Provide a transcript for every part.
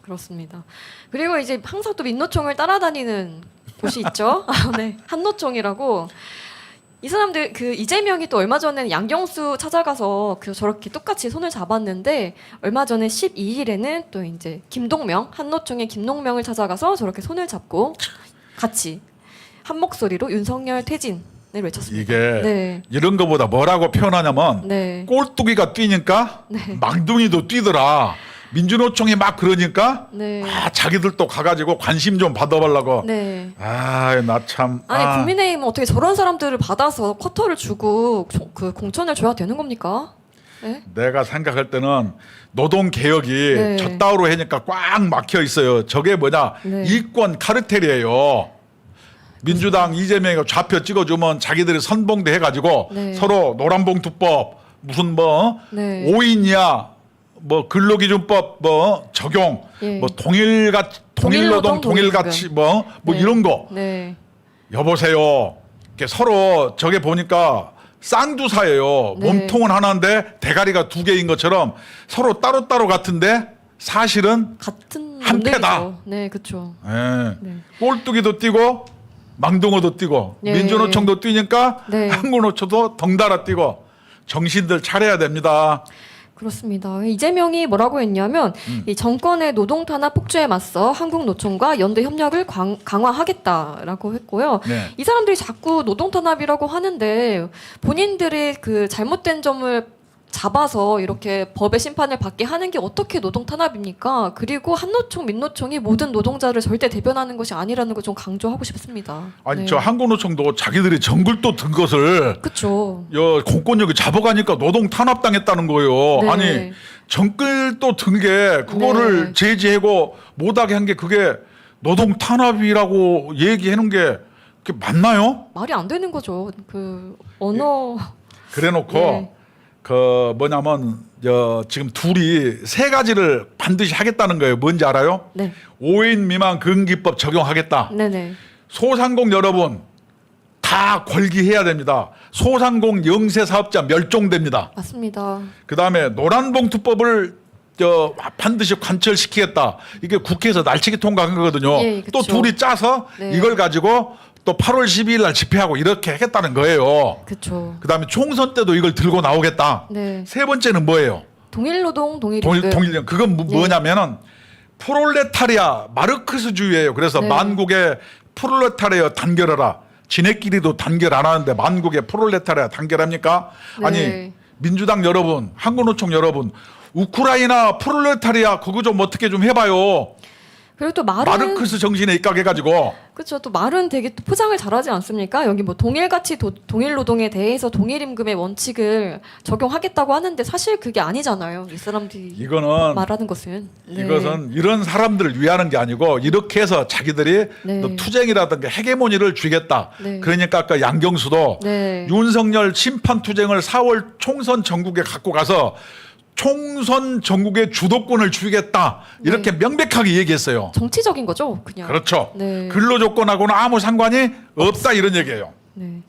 그렇습니다. 그리고 이제 항상 또 민노총을 따라다니는 곳이 있죠. 네, 한노총이라고. 이 사람들 그 이재명이 또 얼마 전에는 양경수 찾아가서 그 저렇게 똑같이 손을 잡았는데 얼마 전에 12일에는 또 이제 김동명 한노총의 김동명을 찾아가서 저렇게 손을 잡고 같이 한 목소리로 윤석열 퇴진을 외쳤습니다. 이게 네. 이런 거보다 뭐라고 표현하냐면 네. 꼴뚜기가 뛰니까 네. 망둥이도 뛰더라. 민주노총이 막 그러니까 네. 자기들도 가가지고 관심 좀 받아보려고. 네. 나 참. 아니 국민의힘은 어떻게 저런 사람들을 받아서 쿼터를 주고 그 공천을 줘야 되는 겁니까? 네? 내가 생각할 때는 노동 개혁이 네. 저따위로 하니까 꽉 막혀 있어요. 저게 뭐냐? 네. 이권 카르텔이에요. 민주당 이재명이 좌표 찍어주면 자기들이 선봉대 해가지고 네. 서로 노란봉투법 무슨 뭐 네. 5인이야 뭐 근로기준법 뭐 적용 예. 뭐 동일노동 동일가치 뭐 네. 이런 거 네. 여보세요. 이렇게 서로 저게 보니까 쌍두사예요. 네. 몸통은 하나인데 대가리가 두 개인 것처럼 서로 따로따로 같은데 사실은 같은 한 패다. 논리죠. 네, 그렇죠. 예. 네. 꼴뚜기도 뛰고 망둥어도 뛰고 네. 민주노총도 뛰니까 네. 한국노총도 덩달아 뛰고 정신들 차려야 됩니다. 그렇습니다. 이재명이 뭐라고 했냐면 이 정권의 노동 탄압 폭주에 맞서 한국노총과 연대 협력을 강화하겠다라고 했고요. 네. 이 사람들이 자꾸 노동 탄압이라고 하는데 본인들의 그 잘못된 점을 잡아서 이렇게 법의 심판을 받게 하는 게 어떻게 노동 탄압입니까? 그리고 한노총, 민노총이 모든 노동자를 절대 대변하는 것이 아니라는 걸 좀 강조하고 싶습니다. 아니 네. 저 한국노총도 자기들이 정글도 든 것을 그렇죠. 공권력이 잡아가니까 노동 탄압당했다는 거예요. 네. 아니 정글도 든 게 그거를 네. 제지하고 못하게 한 게 그게 노동 탄압이라고 얘기하는 게 그게 맞나요? 말이 안 되는 거죠. 그 언어 그래놓고 네. 그 뭐냐면 지금 둘이 세 가지를 반드시 하겠다는 거예요. 뭔지 알아요? 네. 5인 미만 근기법 적용하겠다. 네네. 소상공 여러분 다 걸기해야 됩니다. 소상공 영세 사업자 멸종됩니다. 맞습니다. 그다음에 노란봉투법을 반드시 관철시키겠다. 이게 국회에서 날치기 통과한 거거든요. 예, 또 그쵸. 둘이 짜서 네. 이걸 가지고 또 8월 12일 날 집회하고 이렇게 하겠다는 거예요. 그렇죠. 그다음에 총선 때도 이걸 들고 나오겠다. 네. 세 번째는 뭐예요? 동일노동, 동일 그건 뭐냐면은 프롤레타리아 마르크스주의예요. 그래서 네. 만국의 프롤레타리아 단결하라. 지네끼리도 단결 안 하는데 만국의 프롤레타리아 단결합니까? 네. 아니 민주당 여러분, 한국노총 여러분, 우크라이나 프롤레타리아 그거 좀 어떻게 좀 해봐요. 그리고 또 말은 마르크스 정신에 입각해가지고. 그렇죠. 또 말은 되게 또 포장을 잘하지 않습니까? 여기 뭐 동일가치 동일노동에 대해서 동일임금의 원칙을 적용하겠다고 하는데 사실 그게 아니잖아요. 이 사람들이 이거는 말하는 것은 네. 이것은 이런 사람들을 위하는 게 아니고 이렇게 해서 자기들이 네. 또 투쟁이라든가 헤게모니를 쥐겠다. 네. 그러니까 아까 양경수도 네. 윤석열 심판 투쟁을 4월 총선 전국에 갖고 가서 총선 전국의 주도권을 주겠다. 이렇게 명백하게 얘기했어요. 정치적인 거죠, 그냥. 그렇죠. 네. 근로조건하고는 아무 상관이 없다 이런 얘기예요. 네.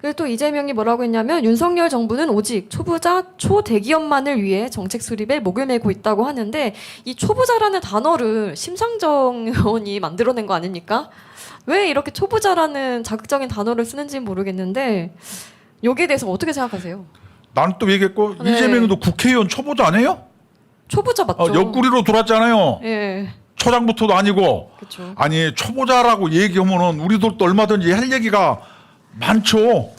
그리고 또 이재명이 뭐라고 했냐면 윤석열 정부는 오직 초부자 초대기업만을 위해 정책 수립에 목을 메고 있다고 하는데 이 초부자라는 단어를 심상정 의원이 만들어낸 거 아닙니까? 왜 이렇게 초부자라는 자극적인 단어를 쓰는지는 모르겠는데 여기에 대해서 어떻게 생각하세요? 나는 또 얘기했고 네. 이재명도 국회의원 초보자 아니에요? 초부자 맞죠? 옆구리로 들어왔잖아요. 예, 초장부터도 아니고. 그렇죠. 아니 초보자라고 얘기하면은 우리들도 얼마든지 할 얘기가 많죠.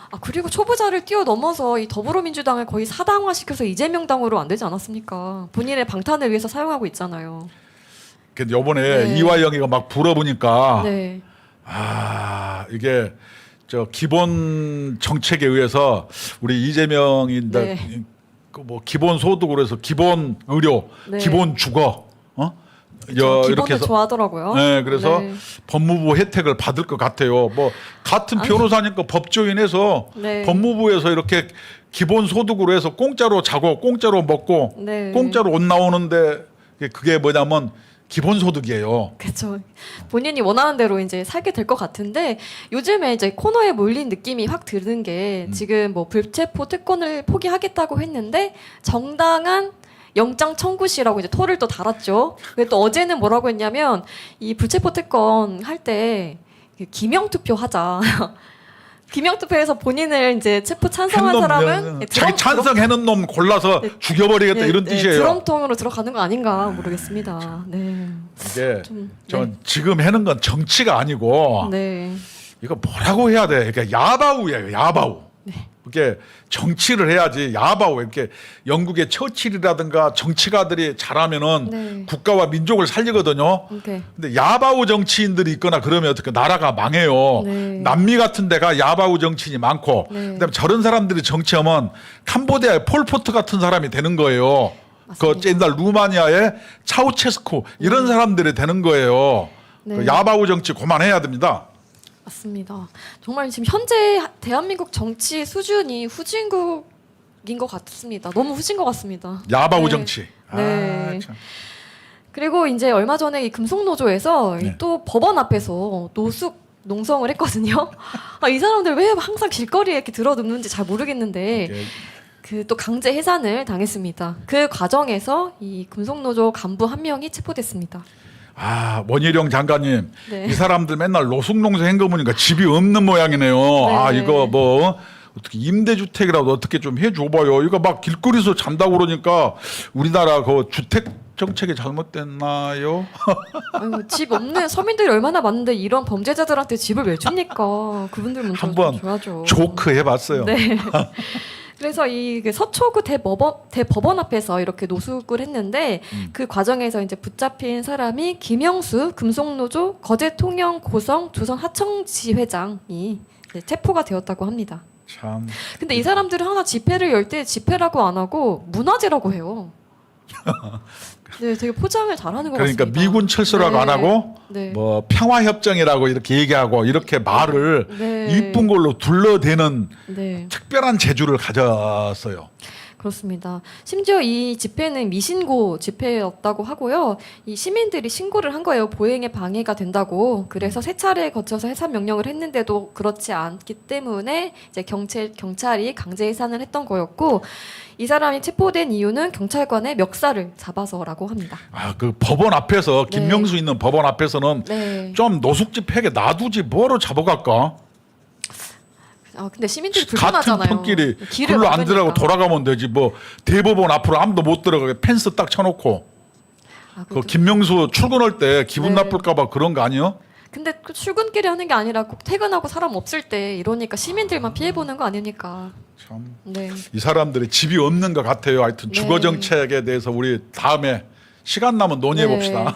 아 그리고 초부자를 뛰어넘어서 이 더불어민주당을 거의 사당화시켜서 이재명 당으로 안 되지 않았습니까? 본인의 방탄을 위해서 사용하고 있잖아요. 근데 요번에 네. 이화영이가 막 불어보니까 네, 이게 저 기본 정책에 의해서 우리 이재명인데 네. 뭐 기본 소득으로 해서 기본 의료, 네. 기본 주거, 기본을 좋아하더라고요. 네, 그래서 네. 법무부 혜택을 받을 것 같아요. 뭐 같은 변호사니까 법조인해서 네. 법무부에서 이렇게 기본 소득으로 해서 공짜로 자고 공짜로 먹고 네. 공짜로 옷 나오는데 그게 뭐냐면 기본소득이에요. 그렇죠. 본인이 원하는 대로 이제 살게 될 것 같은데 요즘에 이제 코너에 몰린 느낌이 확 드는 게 지금 뭐 불체포 특권을 포기하겠다고 했는데 정당한 영장 청구시라고 이제 토를 또 달았죠. 근데 또 어제는 뭐라고 했냐면 이 불체포 특권 할 때 기명 투표하자. 기명 투표에서 본인을 이제 체포 찬성한 사람은 자기 찬성해는 놈 골라서 네. 죽여버리겠다 네, 이런 네, 뜻이에요. 드럼통으로 들어가는 거 아닌가 모르겠습니다. 네. 이게 전 네. 지금 해는 건 정치가 아니고 네. 이거 뭐라고 해야 돼? 그러니까 야바우예요, 야바우. 네. 이게 정치를 해야지 야바우 이렇게 영국의 처칠이라든가 정치가들이 잘하면은 네. 국가와 민족을 살리거든요. 오케이. 근데 야바우 정치인들이 있거나 그러면 어떻게 나라가 망해요. 네. 남미 같은 데가 야바우 정치인이 많고 네. 그다음에 저런 사람들이 정치하면 캄보디아의 폴포트 같은 사람이 되는 거예요. 그 맞습니다. 옛날 루마니아의 차우체스쿠 이런 사람들이 되는 거예요. 네. 그 야바우 정치 그만해야 됩니다. 맞습니다. 정말 지금 현재 대한민국 정치 수준이 후진국인 것 같습니다. 너무 후진 것 같습니다. 야바우 네. 정치. 네. 아, 참. 그리고 이제 얼마 전에 이 금속노조에서 네. 또 법원 앞에서 노숙 농성을 했거든요. 아, 이 사람들 왜 항상 길거리에 이렇게 들어눕는지 잘 모르겠는데 이게 그 또 강제 해산을 당했습니다. 그 과정에서 이 금속노조 간부 한 명이 체포됐습니다. 아, 원희룡 장관님, 네. 이 사람들 맨날 노숙농성 행거 보니까 집이 없는 모양이네요. 아, 이거 뭐 어떻게 임대주택이라도 어떻게 좀 해줘봐요. 이거 막 길거리에서 잔다고 그러니까 우리나라 그 주택 정책이 잘못됐나요? 아유, 집 없는 서민들이 얼마나 많은데 이런 범죄자들한테 집을 왜 줍니까? 그분들 먼저 한번 줘야죠. 조크 해봤어요. 네. 그래서 이 서초구 대법원 앞에서 이렇게 노숙을 했는데 그 과정에서 이제 붙잡힌 사람이 김영수 금속노조 거제통영 고성 조선 하청지 회장이 이제 체포가 되었다고 합니다. 참. 근데 이 사람들은 항상 집회를 열 때 집회라고 안 하고 문화제라고 해요. 네, 되게 포장을 잘하는 것 그러니까 같습니다. 미군 철수라고 네. 안 하고 네. 뭐 평화협정이라고 이렇게 얘기하고 이렇게 말을 네. 이쁜 걸로 둘러대는 네. 특별한 재주를 가졌어요. 그렇습니다. 심지어 이 집회는 미신고 집회였다고 하고요. 이 시민들이 신고를 한 거예요. 보행에 방해가 된다고. 그래서 세 차례 거쳐서 해산 명령을 했는데도 그렇지 않기 때문에 이제 경찰이 강제 해산을 했던 거였고 이 사람이 체포된 이유는 경찰관의 멱살을 잡아서라고 합니다. 아, 그 법원 앞에서 네. 김명수 있는 법원 앞에서는 네. 좀 노숙집회에 놔두지 뭐로 잡아갈까? 아 근데 시민들이 같은 불편하잖아요. 편끼리 길을 글로 막으니까. 앉으라고 돌아가면 되지 뭐 대법원 앞으로 아무도 못 들어가게 펜스 딱 쳐놓고 아, 그 김명수 출근할 때 기분 네. 나쁠까봐 그런 거 아니에요? 근데 그 출근길에 하는 게 아니라 꼭 퇴근하고 사람 없을 때 이러니까 시민들만 피해 보는 거 아닙니까? 참. 네. 이 사람들이 집이 없는 것 같아요. 하여튼 네. 주거 정책에 대해서 우리 다음에 시간 나면 논의해 봅시다. 네.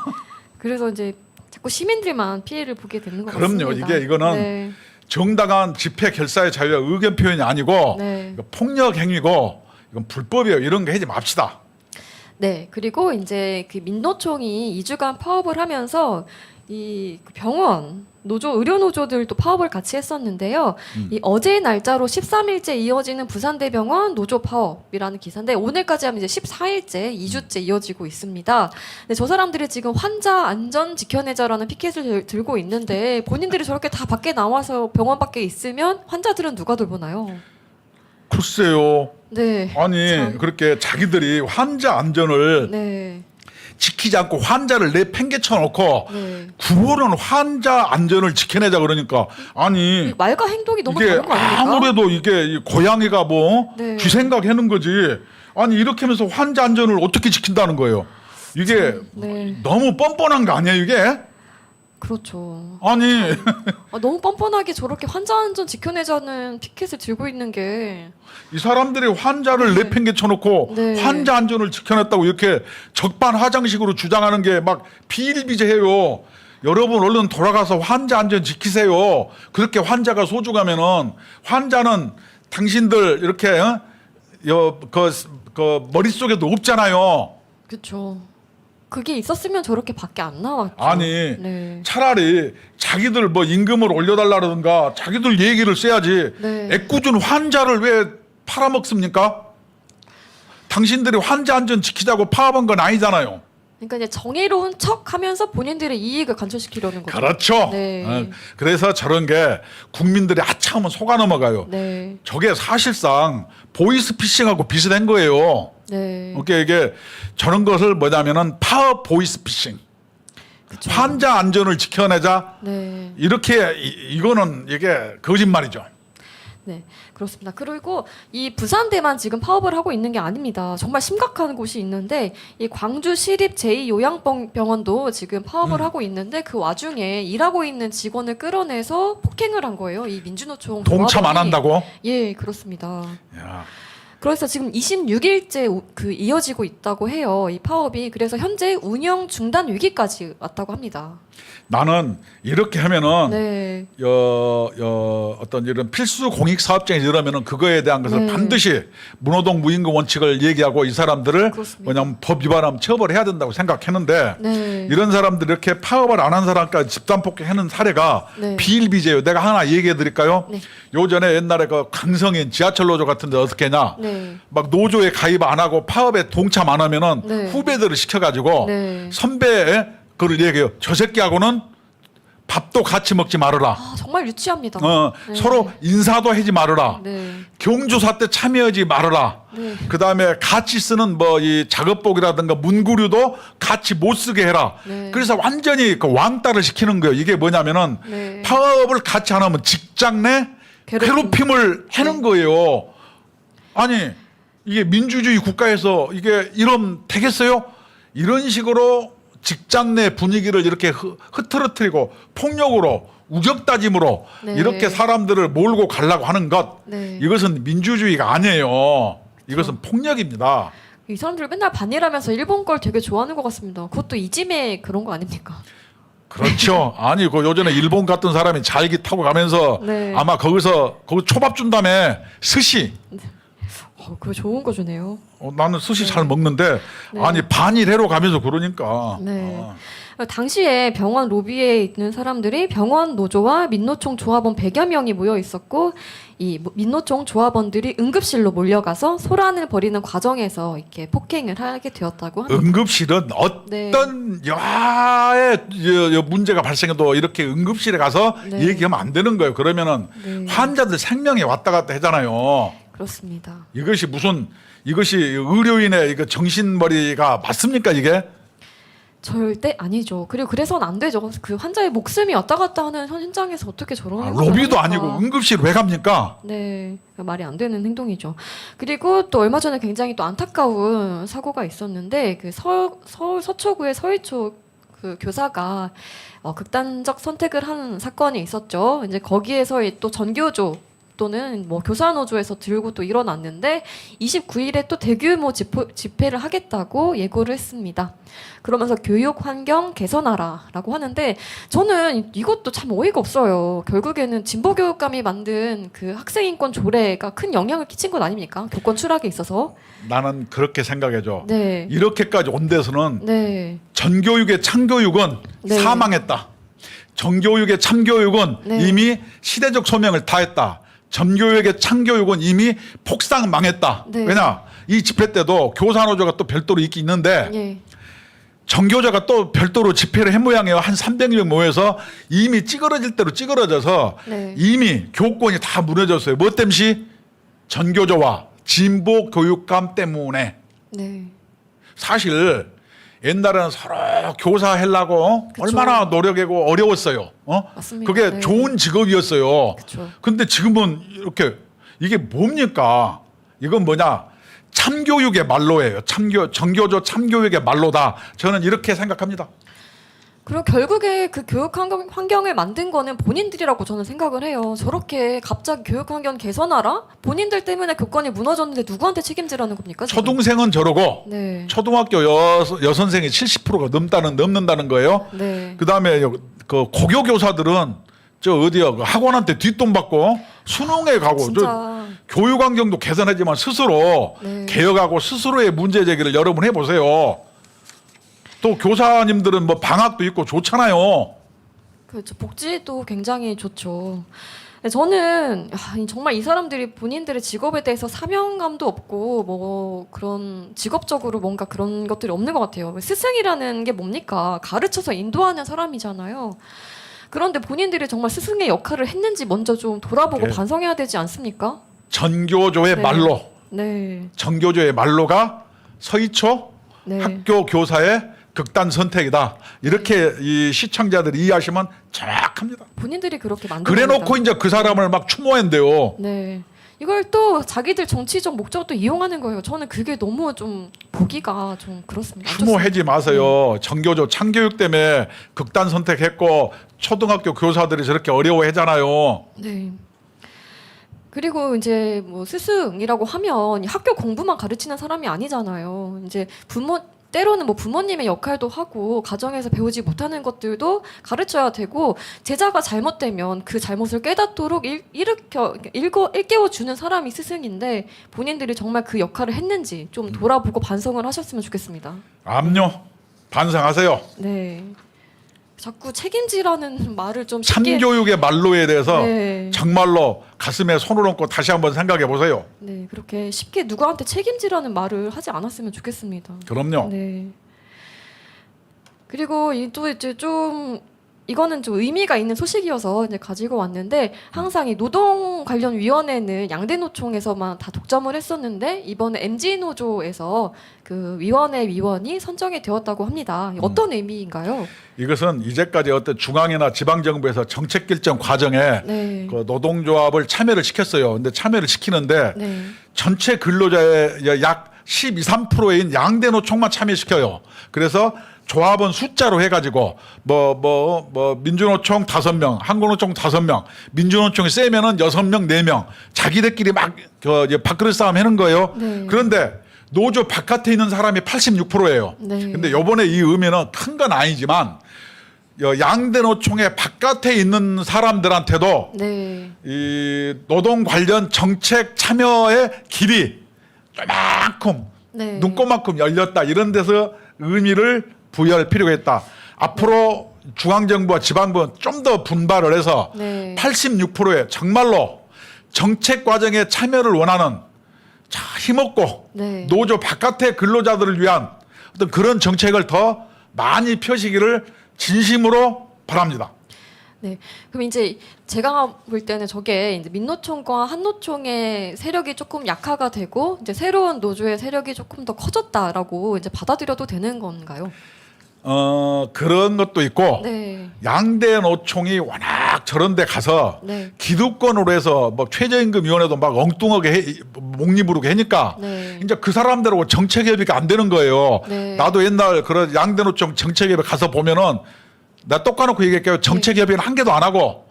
그래서 이제 자꾸 시민들만 피해를 보게 되는 것 그럼요. 같습니다. 이거는 네. 정당한 집회 결사의 자유와 의견 표현이 아니고 네. 이거 폭력 행위고 이건 불법이에요. 이런 거 하지 맙시다. 네. 그리고 이제 그 민노총이 2주간 파업을 하면서 이 병원 노조 의료 노조들도 파업을 같이 했었는데요. 이 어제 날짜로 13일째 이어지는 부산대병원 노조 파업이라는 기사인데 오늘까지 하면 이제 14일째 2주째 이어지고 있습니다. 근데 저 사람들이 지금 환자 안전 지켜내자라는 피켓을 들고 있는데 본인들이 저렇게 다 밖에 나와서 병원 밖에 있으면 환자들은 누가 돌보나요? 글쎄요. 네. 아니 참. 그렇게 자기들이 환자 안전을 네. 지키지 않고 환자를 내팽개쳐 놓고 네. 구호는 환자 안전을 지켜내자 그러니까 아니 말과 행동이 너무 이게 다른 거 아닙니까? 아무래도 이게 이 고양이가 뭐 네. 쥐 생각하는 거지. 아니 이렇게 하면서 환자 안전을 어떻게 지킨다는 거예요. 이게 네. 너무 뻔뻔한 거 아니에요 이게? 그렇죠. 아니 아, 너무 뻔뻔하게 저렇게 환자 안전 지켜내자는 피켓을 들고 있는 게 이 사람들이 환자를 네. 내팽개쳐 놓고 네. 환자 안전을 지켜냈다고 이렇게 적반하장식으로 주장하는 게 막 비일비재해요. 여러분 얼른 돌아가서 환자 안전 지키세요. 그렇게 환자가 소중하면은 환자는 당신들 이렇게 그 머릿속에도 없잖아요. 그렇죠. 그게 있었으면 저렇게 밖에 안 나왔죠. 아니 네. 차라리 자기들 뭐 임금을 올려달라든가 자기들 얘기를 써야지. 네. 애꿎은 환자를 왜 팔아먹습니까? 당신들이 환자 안전 지키자고 파업한 건 아니잖아요. 그러니까 이제 정의로운 척하면서 본인들의 이익을 관철시키려는 거죠. 그렇죠. 네. 그래서 저런 게 국민들이 아차하면 속아 넘어가요. 네. 저게 사실상 보이스피싱하고 비슷한 거예요. 네. 이게 저런 것을 뭐냐면은 파워 보이스피싱. 그쵸. 환자 안전을 지켜내자. 네. 이렇게 이거는 이게 거짓말이죠. 네, 그렇습니다. 그리고 이 부산대만 지금 파업을 하고 있는 게 아닙니다. 정말 심각한 곳이 있는데 이 광주 시립 제2요양병원도 지금 파업을 하고 있는데 그 와중에 일하고 있는 직원을 끌어내서 폭행을 한 거예요. 이 민주노총 동참 안 조합원이. 한다고? 예, 그렇습니다. 야. 그래서 지금 26일째 이어지고 있다고 해요. 이 파업이. 그래서 현재 운영 중단 위기까지 왔다고 합니다. 나는 이렇게 하면은 네. 어떤 이런 필수 공익 사업장이 이러면은 그거에 대한 것을 네. 반드시 문호동 무임금 원칙을 얘기하고 이 사람들을 그렇습니다. 뭐냐면 법 위반하면 처벌해야 된다고 생각했는데 네. 이런 사람들 이렇게 파업을 안 한 사람까지 집단 폭행하는 사례가 네. 비일비재예요. 내가 하나 얘기해 드릴까요? 네. 요전에 옛날에 그 강성인 지하철 노조 같은 데 어떻게 했냐? 네. 막 노조에 가입 안 하고 파업에 동참 안 하면은 네. 후배들을 시켜가지고 네. 선배 그걸 얘기해요. 저 새끼하고는 밥도 같이 먹지 말아라. 아, 정말 유치합니다. 네. 서로 인사도 하지 말아라. 네. 경조사 때 참여하지 말아라. 네. 그 다음에 같이 쓰는 뭐 이 작업복이라든가 문구류도 같이 못 쓰게 해라. 네. 그래서 완전히 그 왕따를 시키는 거예요. 이게 뭐냐면은 네. 파업을 같이 안 하면 직장 내 괴롭힘을 하는 거예요. 아니 이게 민주주의 국가에서 이게 이런 되겠어요? 이런 식으로 직장 내 분위기를 이렇게 흐트러뜨리고 폭력으로 우격다짐으로 네. 이렇게 사람들을 몰고 가려고 하는 것 네. 이것은 민주주의가 아니에요. 이것은 폭력입니다. 이 사람들 맨날 반일하면서 일본 걸 되게 좋아하는 것 같습니다. 그것도 이짐에 그런 거 아닙니까? 그렇죠. 아니 그 요전에 일본 같은 사람이 잘기 타고 가면서 네. 아마 거기 초밥 준다며 스시. 그거 좋은 거 주네요. 나는 스시 잘 먹는데 네. 아니 반일해로 가면서 그러니까. 네. 당시에 병원 로비에 있는 사람들이 병원 노조와 민노총 조합원 100여 명이 모여 있었고 이 민노총 조합원들이 응급실로 몰려가서 소란을 벌이는 과정에서 이렇게 폭행을 하게 되었다고 합니다. 응급실은 어떤 여하의 문제가 발생해도 이렇게 응급실에 가서 네. 얘기하면 안 되는 거예요. 그러면은 네. 환자들 생명이 왔다 갔다 하잖아요. 그렇습니다. 이것이 의료인의 이거 정신머리가 맞습니까 이게? 절대 아니죠. 그리고 그래서는 안 되죠. 그 환자의 목숨이 왔다 갔다 하는 현장에서 어떻게 저런 로비도 합니까? 아니고 응급실 왜 갑니까? 네, 말이 안 되는 행동이죠. 그리고 또 얼마 전에 굉장히 또 안타까운 사고가 있었는데 그 서울 서초구의 서희초 그 교사가 극단적 선택을 한 사건이 있었죠. 이제 거기에서 또 전교조 또는 뭐 교사노조에서 들고 또 일어났는데 29일에 또 대규모 집회를 하겠다고 예고를 했습니다. 그러면서 교육 환경 개선하라라고 하는데 저는 이것도 참 어이가 없어요. 결국에는 진보교육감이 만든 그 학생인권 조례가 큰 영향을 끼친 것 아닙니까? 교권 추락에 있어서. 나는 그렇게 생각해줘. 네. 이렇게까지 온 데서는 네. 전교육의 참교육은 네. 사망했다. 정교육의 참교육은 네. 이미 시대적 소명을 다했다. 전교육의 참교육은 이미 폭삭 망했다. 네. 왜냐? 이 집회 때도 교사노조가 또 별도로 있긴 있는데 예. 정교조가 또 별도로 집회를 한 모양이에요. 한 300명 모여서 이미 찌그러질 대로 찌그러져서 네. 이미 교권이 다 무너졌어요. 뭐 때문에? 전교조와 진보 교육감 때문에. 네. 사실 옛날에는 서로 교사 하려고 그쵸. 얼마나 노력하고 어려웠어요. 맞습니다. 그게 네. 좋은 직업이었어요. 그쵸. 근데 지금은 이렇게 이게 뭡니까? 이건 뭐냐? 참교육의 말로예요. 정교조 참교육의 말로다. 저는 이렇게 생각합니다. 그리고 결국에 그 교육 환경을 만든 거는 본인들이라고 저는 생각을 해요. 저렇게 갑자기 교육 환경 개선하라? 본인들 때문에 교권이 무너졌는데 누구한테 책임지라는 겁니까? 지금? 초등생은 저러고 네. 초등학교 여선생이 70%가 넘는다는 거예요. 네. 그다음에 그 고교 교사들은 저 어디야 그 학원한테 뒷돈 받고 수능에 가고 진짜. 교육 환경도 개선하지만 스스로 네. 개혁하고 스스로의 문제 제기를 여러분 해보세요. 또 교사님들은 뭐 방학도 있고 좋잖아요. 그렇죠. 복지도 굉장히 좋죠. 저는 정말 이 사람들이 본인들의 직업에 대해서 사명감도 없고 뭐 그런 직업적으로 뭔가 그런 것들이 없는 것 같아요. 스승이라는 게 뭡니까? 가르쳐서 인도하는 사람이잖아요. 그런데 본인들이 정말 스승의 역할을 했는지 먼저 좀 돌아보고 네. 반성해야 되지 않습니까? 전교조의 네. 말로, 네. 전교조의 말로가 서희초 네. 학교 교사의 극단 선택이다. 이렇게 이 시청자들이 이해하시면 정확합니다. 본인들이 그렇게 만든 그래놓고 겁니다. 이제 그 사람을 막 추모한대요. 네. 이걸 또 자기들 정치적 목적으로 또 이용하는 거예요. 저는 그게 너무 좀 보기가 좀 그렇습니다. 안 추모하지 좋습니다. 마세요. 전교조 창교육 때문에 극단 선택했고 초등학교 교사들이 저렇게 어려워하잖아요. 네. 그리고 이제 뭐 스승이라고 하면 학교 공부만 가르치는 사람이 아니잖아요. 이제 때로는 뭐 부모님의 역할도 하고 가정에서 배우지 못하는 것들도 가르쳐야 되고 제자가 잘못되면 그 잘못을 깨닫도록 일깨워 주는 사람이 스승인데 본인들이 정말 그 역할을 했는지 좀 돌아보고 반성을 하셨으면 좋겠습니다. 암요. 반성하세요. 네. 자꾸 책임지라는 말을 좀 쉽게 참교육의 말로에 대해서 네. 정말로 가슴에 손을 얹고 다시 한번 생각해 보세요. 네, 그렇게 쉽게 누구한테 책임지라는 말을 하지 않았으면 좋겠습니다. 그럼요. 네. 그리고 또 이제 좀 이거는 좀 의미가 있는 소식이어서 이제 가지고 왔는데 항상 이 노동 관련 위원회는 양대노총에서만 다 독점을 했었는데 이번에 MG 노조에서 그 위원회 위원이 선정이 되었다고 합니다. 어떤 의미인가요? 이것은 이제까지 어떤 중앙이나 지방 정부에서 정책 결정 과정에 네. 그 노동조합을 참여를 시켰어요. 근데 참여를 시키는데 네. 전체 근로자의 약 12, 3%인 양대노총만 참여시켜요. 그래서 조합은 숫자로 해가지고 민주노총 5명, 한국노총 5명, 민주노총이 세면은 6명, 4명 자기들끼리 막 밥그릇 싸움 하는 거예요. 네. 그런데 노조 바깥에 있는 사람이 86%예요. 네. 근데 요번에 이 의미는 큰 건 아니지만 양대노총의 바깥에 있는 사람들한테도 네. 이 노동 관련 정책 참여의 길이 요만큼 네. 눈꼽만큼 열렸다. 이런 데서 의미를 부여할 필요가 있다. 앞으로 중앙정부와 지방부는 좀 더 분발을 해서 네. 86%의 정말로 정책 과정에 참여를 원하는 자, 힘없고 네. 노조 바깥의 근로자들을 위한 어떤 그런 정책을 더 많이 펴시기를 진심으로 바랍니다. 네. 그럼 이제 제가 볼 때는 저게 이제 민노총과 한노총의 세력이 조금 약화가 되고 이제 새로운 노조의 세력이 조금 더 커졌다라고 이제 받아들여도 되는 건가요? 그런 것도 있고 네. 양대 노총이 워낙 저런 데 가서 네. 기득권으로 해서 뭐 최저임금위원회도 막 엉뚱하게 목리부르게 하니까 네. 이제 그 사람들하고 정책협의가 안 되는 거예요. 네. 나도 옛날 그런 양대 노총 정책협의 가서 보면은 나 똑까놓고 얘기할게요. 정책협의는 한 개도 안 하고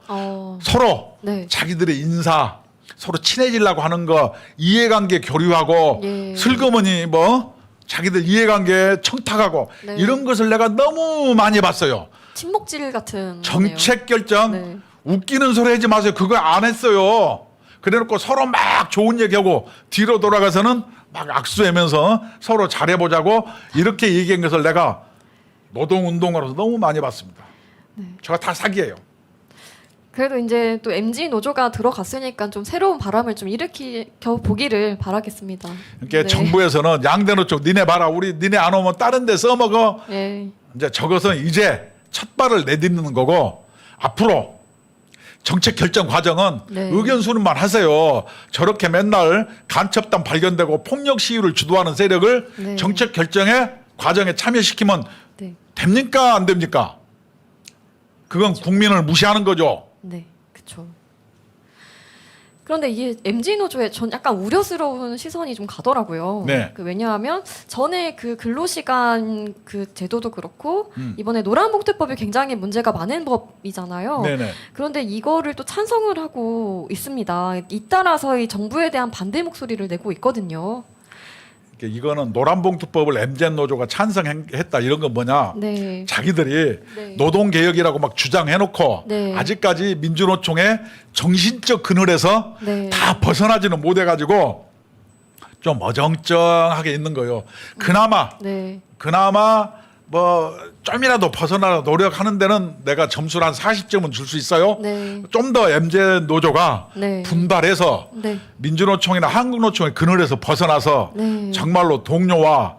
서로 네. 자기들의 인사 서로 친해지려고 하는 거 이해관계 교류하고 예. 슬그머니 뭐 자기들 이해관계 청탁하고 네. 이런 것을 내가 너무 많이 봤어요. 침묵질 같은 정책 결정 네. 웃기는 소리 하지 마세요. 그거 안 했어요. 그래놓고 서로 막 좋은 얘기하고 뒤로 돌아가서는 막 악수하면서 서로 잘해보자고 이렇게 얘기한 것을 내가 노동운동가로서 너무 많이 봤습니다. 제가 다 사기예요. 그래도 이제 또 MG 노조가 들어갔으니까 좀 새로운 바람을 좀 일으켜 보기를 바라겠습니다. 그러니까 네. 정부에서는 양대노총 니네 봐라. 우리 니네 안 오면 다른 데 써먹어. 네. 이제 저것은 이제 첫 발을 내딛는 거고 앞으로 정책 결정 과정은 네. 의견 수렴만 하세요. 저렇게 맨날 간첩단 발견되고 폭력 시위를 주도하는 세력을 네. 정책 결정의 과정에 참여시키면 네. 됩니까? 안 됩니까? 그건 국민을 무시하는 거죠. 네, 그렇죠. 그런데 이게 MG 노조에 전 약간 우려스러운 시선이 좀 가더라고요. 네. 왜냐하면 전에 그 근로시간 그 제도도 그렇고 이번에 노란봉투법이 굉장히 문제가 많은 법이잖아요. 네네. 그런데 이거를 또 찬성을 하고 있습니다. 잇따라서 이 정부에 대한 반대 목소리를 내고 있거든요. 이거는 노란봉투법을 MZ 노조가 찬성했다 이런 건 뭐냐? 네. 자기들이 네. 노동개혁이라고 막 주장해놓고 네. 아직까지 민주노총의 정신적 그늘에서 네. 다 벗어나지는 못해가지고 좀 어정쩡하게 있는 거예요. 그나마 네. 뭐 좀이라도 벗어나려 노력하는 데는 내가 점수를 한 40점은 줄 수 있어요. 네. 좀 더 MZ 노조가 네. 분발해서 네. 민주노총이나 한국노총의 그늘에서 벗어나서 네. 정말로 동료와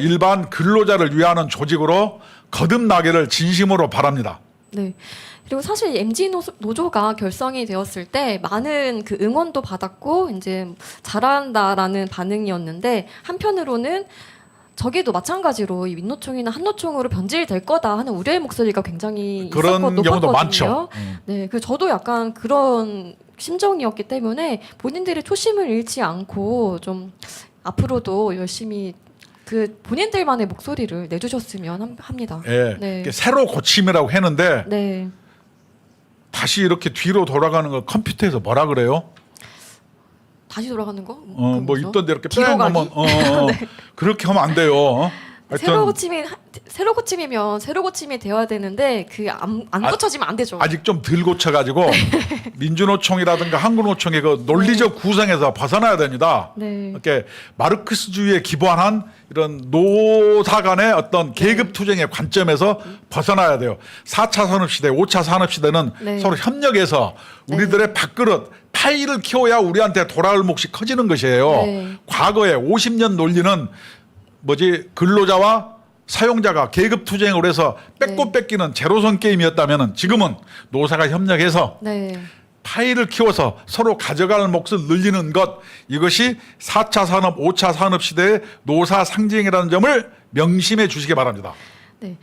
일반 근로자를 위하는 조직으로 거듭나기를 진심으로 바랍니다. 네. 그리고 사실 MG 노조가 결성이 되었을 때 많은 그 응원도 받았고 이제 잘한다라는 반응이었는데 한편으로는 저기도 마찬가지로 이 민노총이나 한노총으로 변질될 거다 하는 우려의 목소리가 굉장히 그런 있었고 경우도 높았거든요. 많죠. 네, 그 저도 약간 그런 심정이었기 때문에 본인들의 초심을 잃지 않고 좀 앞으로도 열심히 그 본인들만의 목소리를 내주셨으면 합니다. 예, 네. 이게 새로 고침이라고 했는데 네. 다시 이렇게 뒤로 돌아가는 거 컴퓨터에서 뭐라 그래요? 다시 돌아가는 거? 뭐 뭐죠? 있던데 이렇게 뒤로 가기? 빼놓으면 그렇게 하면 안 돼요. 새로 하여튼 고침이면 새로 고침이 되어야 되는데 그 안 고쳐지면 안 되죠. 아직 좀 덜 고쳐가지고 민주노총이라든가 한국노총의 그 논리적 구성에서 벗어나야 됩니다. 네. 이렇게 마르크스주의에 기반한 이런 노사 간의 어떤 계급 투쟁의 관점에서 벗어나야 돼요. 4차 산업시대, 5차 산업시대는 네. 서로 협력해서 우리들의 밥그릇, 파이를 키워야 우리한테 돌아올 몫이 커지는 것이에요. 네. 과거에 50년 논리는 근로자와 사용자가 계급 투쟁을 해서 뺏고 뺏기는 제로섬 게임이었다면 지금은 노사가 협력해서 네. 파이를 키워서 서로 가져갈 몫을 늘리는 것, 이것이 4차 산업, 5차 산업 시대의 노사 상징이라는 점을 명심해 주시기 바랍니다. 네.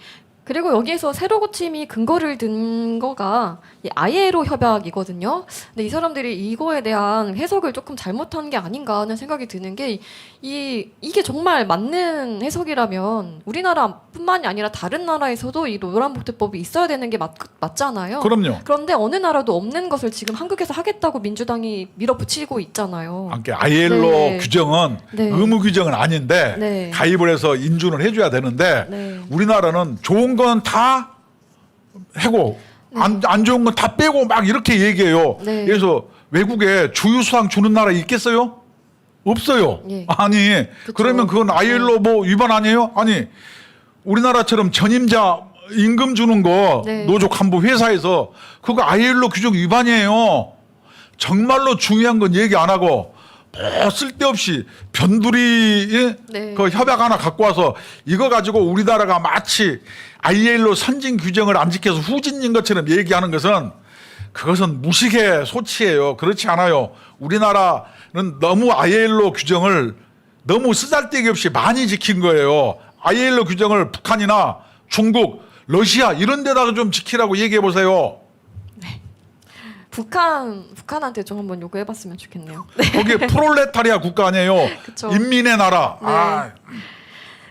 그리고 여기에서 새로 고침이 근거를 든 거가 이 ILO 협약이거든요. 근데 이 사람들이 이거에 대한 해석을 조금 잘못한 게 아닌가 하는 생각이 드는 게 이게 정말 맞는 해석이라면 우리나라뿐만이 아니라 다른 나라에서도 이 노란봉투법이 있어야 되는 게 맞잖아요. 그럼요. 그런데 어느 나라도 없는 것을 지금 한국에서 하겠다고 민주당이 밀어붙이고 있잖아요. ILO 네. 규정은 네. 의무 규정은 아닌데 네. 가입을 해서 인준을 해줘야 되는데 네. 우리나라는 좋은 건 다 해고 안 좋은 건 다 빼고 막 이렇게 얘기해요. 네. 그래서 외국에 주유수당 주는 나라 있겠어요? 없어요. 예. 아니 그쵸. 그러면 그건 ILO 뭐 위반 아니에요? 아니 우리나라처럼 전임자 임금 주는 거 네. 노조 간부 회사에서 그거 ILO 규정 위반이에요. 정말로 중요한 건 얘기 안 하고 뭐 쓸데없이 변두리 네. 그 협약 하나 갖고 와서 이거 가지고 우리나라가 마치 ILO 선진 규정을 안 지켜서 후진인 것처럼 얘기하는 것은 그것은 무식의 소치예요. 그렇지 않아요. 우리나라는 너무 ILO 규정을 너무 쓰잘데기 없이 많이 지킨 거예요. ILO 규정을 북한이나 중국, 러시아 이런 데다가 좀 지키라고 얘기해 보세요. 북한한테 좀 한번 요구해봤으면 좋겠네요. 네. 거기 프롤레타리아 국가 아니에요. 그쵸. 인민의 나라. 네. 아,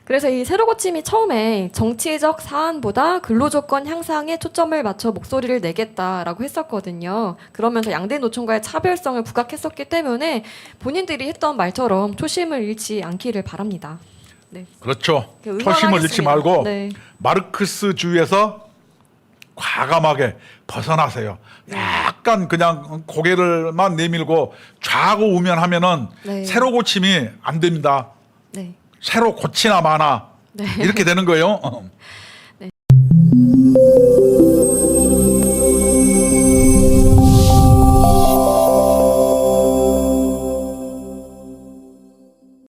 그래서 이 새로 고침이 처음에 정치적 사안보다 근로조건 향상에 초점을 맞춰 목소리를 내겠다라고 했었거든요. 그러면서 양대 노총과의 차별성을 부각했었기 때문에 본인들이 했던 말처럼 초심을 잃지 않기를 바랍니다. 네. 그렇죠. 응원하겠습니다. 초심을 잃지 말고 네. 마르크스주의에서 과감하게 벗어나세요. 약간 그냥 고개를만 내밀고 좌우우면하면은 네. 새로 고침이 안 됩니다. 네. 새로 고치나 마나 네. 이렇게 되는 거예요.